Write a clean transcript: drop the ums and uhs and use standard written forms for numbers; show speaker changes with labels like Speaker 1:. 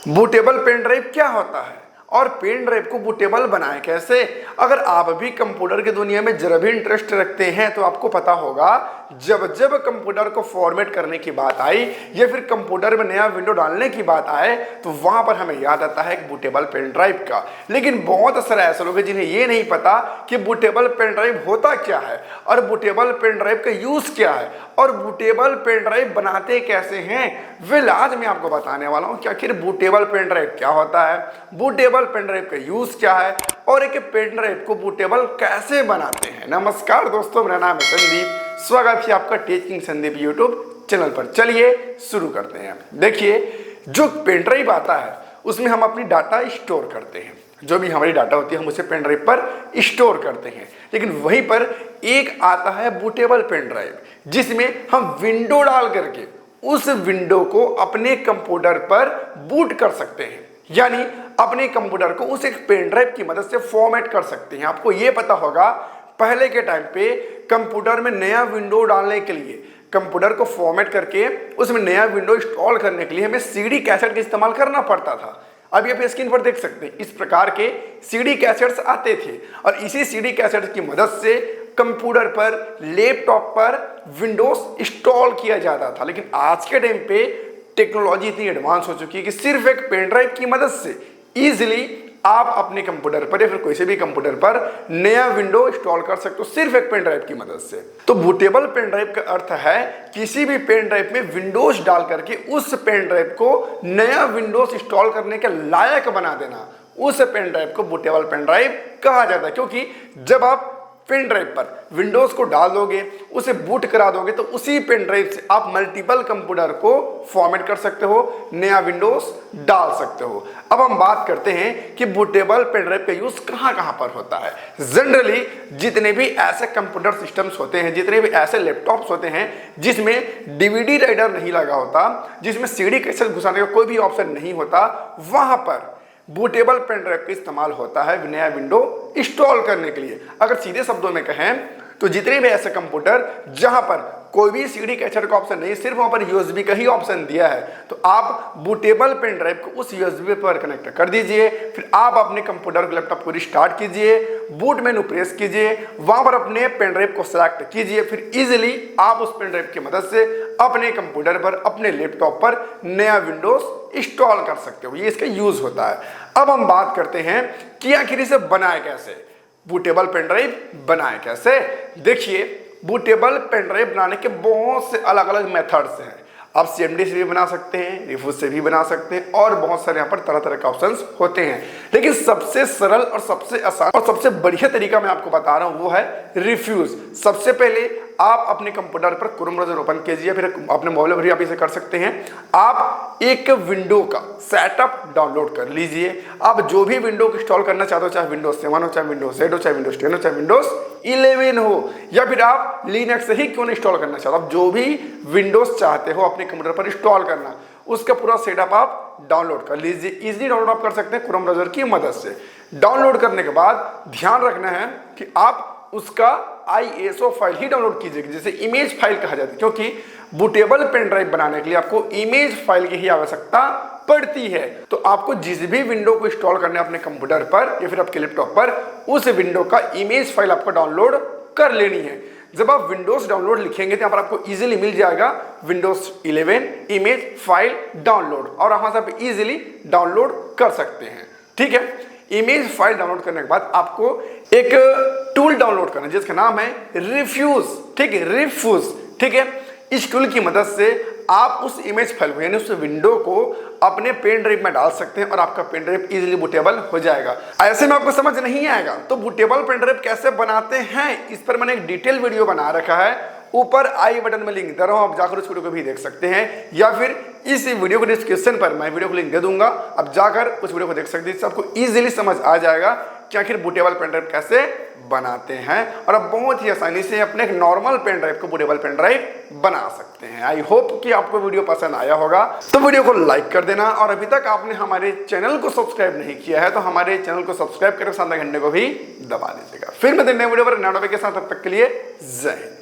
Speaker 1: Bootable pen drive क्या होता है और पेन ड्राइव को बूटेबल बनाएं कैसे। अगर आप भी कंप्यूटर की दुनिया में जरा भी इंटरेस्ट रखते हैं तो आपको पता होगा जब जब कंप्यूटर को फॉर्मेट करने की बात आई या फिर कंप्यूटर में नया विंडो डालने की बात आए तो वहां पर हमें याद आता है एक बूटेबल पेन ड्राइव का। लेकिन बहुत सारे ऐसे लोग हैं जिन्हें ये नहीं पता कि बूटेबल पेन ड्राइव होता क्या है और बूटेबल पेन ड्राइव का यूज क्या है और बूटेबल पेन ड्राइव बनाते कैसे हैं। वेल, आज मैं आपको बताने वाला हूं कि आखिर बूटेबल पेन ड्राइव क्या होता है, बूटेबल पेन ड्राइव का यूज क्या है और एक पेन ड्राइव को बूटेबल कैसे बनाते हैं। नमस्कार दोस्तों, मेरा नाम है संदीप, स्वागत है आपका टीचिंग संदीप यूट्यूब चैनल पर। चलिए शुरू करते हैं। देखिए, जो पेन ड्राइव आता है उसमें हम अपनी डाटा स्टोर करते हैं, जो भी हमारी डाटा होती है हम उसे पेन ड्राइव पर स्टोर करते हैं। लेकिन वहीं पर एक आता है बूटेबल पेन ड्राइव जिसमें हम विंडो डाल करके उस विंडो को अपने कंप्यूटर पर बूट कर सकते हैं, यानी अपने कंप्यूटर को उस एक पेन ड्राइव की मदद से फॉर्मेट कर सकते हैं। आपको यह पता होगा पहले के टाइम पे कंप्यूटर में नया विंडो डालने के लिए, कंप्यूटर को फॉर्मेट करके उसमें नया विंडो इंस्टॉल करने के लिए हमें सीडी कैसेट का इस्तेमाल करना पड़ता था। अब आप स्क्रीन पर देख सकते हैं इस प्रकार के सीडी कैसेट्स आते थे और इसी सीडी कैसेट्स की मदद से कंप्यूटर पर, लैपटॉप पर विंडोज इंस्टॉल किया जाता था। लेकिन आज के टाइम पे टेक्नोलॉजी इतनी एडवांस हो चुकी है कि सिर्फ एक पेन ड्राइव की मदद से इजीली आप अपने कंप्यूटर पर या फिर कोई से भी कंप्यूटर पर नया विंडो इंस्टॉल कर सकते हो सिर्फ एक पेन ड्राइव की मदद से। तो बूटेबल पेन ड्राइव का अर्थ है किसी भी पेन ड्राइव में विंडोज डाल करके उस पेन ड्राइव को नया विंडोज इंस्टॉल करने के लायक बना देना। उस पेन ड्राइव को बूटेबल पेन ड्राइव कहा जाता है, क्योंकि जब आप पेन ड्राइव पर विंडोज को डाल दोगे, उसे बूट करा दोगे तो उसी पेन ड्राइव से आप मल्टीपल कंप्यूटर को फॉर्मेट कर सकते हो, नया विंडोज डाल सकते हो। अब हम बात करते हैं कि बूटेबल पेन ड्राइव का यूज कहां कहां पर होता है। जनरली जितने भी ऐसे कंप्यूटर सिस्टम्स होते हैं, जितने भी ऐसे लैपटॉप्स होते हैं जिसमें डीवीडी राइडर नहीं लगा होता, जिसमें सीडी कैसेट घुसाने का कोई भी ऑप्शन नहीं होता, वहां पर बूटेबल पेन ड्राइव का इस्तेमाल होता है नया विंडो इंस्टॉल करने के लिए। अगर सीधे शब्दों में कहें तो जितने भी ऐसे कंप्यूटर जहां पर कोई भी सीडी कैसेट का ऑप्शन नहीं, सिर्फ वहां पर यूएसबी का ही ऑप्शन दिया है, तो आप बूटेबल पेन ड्राइव को उस यूएसबी पर कनेक्ट कर दीजिए। फिर आप अपने कंप्यूटर लैपटॉप को रिस्टार्ट कीजिए, बूट मेनू प्रेस कीजिए, वहां पर अपने पेन ड्राइव को सेलेक्ट कीजिए। फिर इजीली आप उस पेन ड्राइव की मदद से अपने कंप्यूटर पर, अपने लैपटॉप पर नया विंडोज इंस्टॉल कर सकते हो। ये इसका यूज होता है। अब हम बात करते हैं कि आखिर इसे बनाए कैसे, बूटेबल पेन ड्राइव बनाए कैसे। देखिए, बूटेबल पेन ड्राइव बनाने के बहुत से अलग अलग मेथड्स हैं। आप सीएमडी से भी बना सकते हैं, रिफ्यूज से भी बना सकते हैं और बहुत सारे यहाँ पर तरह तरह के ऑप्शंस होते हैं। लेकिन सबसे सरल और सबसे आसान और सबसे बढ़िया तरीका मैं आपको बता रहा हूँ वो है रिफ्यूज। सबसे पहले आप अपने कंप्यूटर पर क्रोम ब्राउज़र ओपन कीजिए, फिर अपने मोबाइल पर भी आप इसे कर सकते हैं। आप एक विंडो का सेटअप डाउनलोड कर लीजिए। आप जो भी विंडो को इंस्टॉल करना चाहते हो, चाहे विंडोज 7 हो, चाहे विंडोज 8 हो, चाहे विंडोज 10 हो, चाहे विंडोज 11 हो, या फिर आप लिनक्स ही क्यों नहीं इंस्टॉल करना चाहते हो, आप जो भी विंडोज चाहते हो अपने कंप्यूटर पर इंस्टॉल करना, उसका पूरा सेटअप आप डाउनलोड कर लीजिए। इजीली डाउनलोड आप कर सकते हैं क्रोम ब्राउज़र की मदद से। डाउनलोड करने के बाद ध्यान रखना है कि आप उसका ISO फाइल ही डाउनलोड कीजिएगा, जिसे इमेज फाइल कहा जाता है, क्योंकि बूटेबल पेन ड्राइव बनाने के लिए आपको इमेज फाइल की ही आवश्यकता पड़ती है। तो आपको जिस भी विंडो को इंस्टॉल करना है अपने कंप्यूटर पर या फिर आपके लैपटॉप पर, उस विंडो का इमेज फाइल आपको डाउनलोड कर लेनी है। जब आप विंडोज डाउनलोड लिखेंगे तो यहाँ पर आपको इजीली मिल जाएगा विंडोज 11 इमेज फाइल डाउनलोड, और वहां से आप इजीली डाउनलोड कर सकते हैं। ठीक है, इमेज फाइल डाउनलोड करने के बाद आपको एक टूल डाउनलोड करना है जिसका नाम है रिफ्यूज। ठीक है, रिफ्यूज। ठीक है, इस टूल की मदद से आप उस इमेज फाइल को, यानी उस विंडो को अपने पेन ड्राइव में डाल सकते हैं और आपका पेन ड्राइव इजीली बूटेबल हो जाएगा। ऐसे में आपको समझ नहीं आएगा तो बूटेबल पेन ड्राइव कैसे बनाते हैं, इस पर मैंने एक डिटेल वीडियो बना रखा है। ऊपर आई बटन में लिंक दे रहा हूं, आप जाकर उस वीडियो को भी देख सकते हैं, या फिर इस वीडियो को डिस्क्रिप्शन पर मैं वीडियो को लिंक दे दूंगा, आप जाकर उस वीडियो को देख सकते हैं। इससे आपको इजीली समझ आ जाएगा कि आखिर बूटेबल पेन ड्राइव कैसे बनाते हैं और आप बहुत ही आसानी से अपने एक नॉर्मल पेन ड्राइव को बूटेबल पेन ड्राइव बना सकते हैं। आई होप कि आपको वीडियो पसंद आया होगा, तो वीडियो को लाइक कर देना, और अभी तक आपने हमारे चैनल को सब्सक्राइब नहीं किया है तो हमारे चैनल को सब्सक्राइब करके साथ घंटे को भी दबा दीजिएगा। फिर मैं नए वीडियो पर नए टॉपिक के साथ, तब तक के लिए जय हिंद।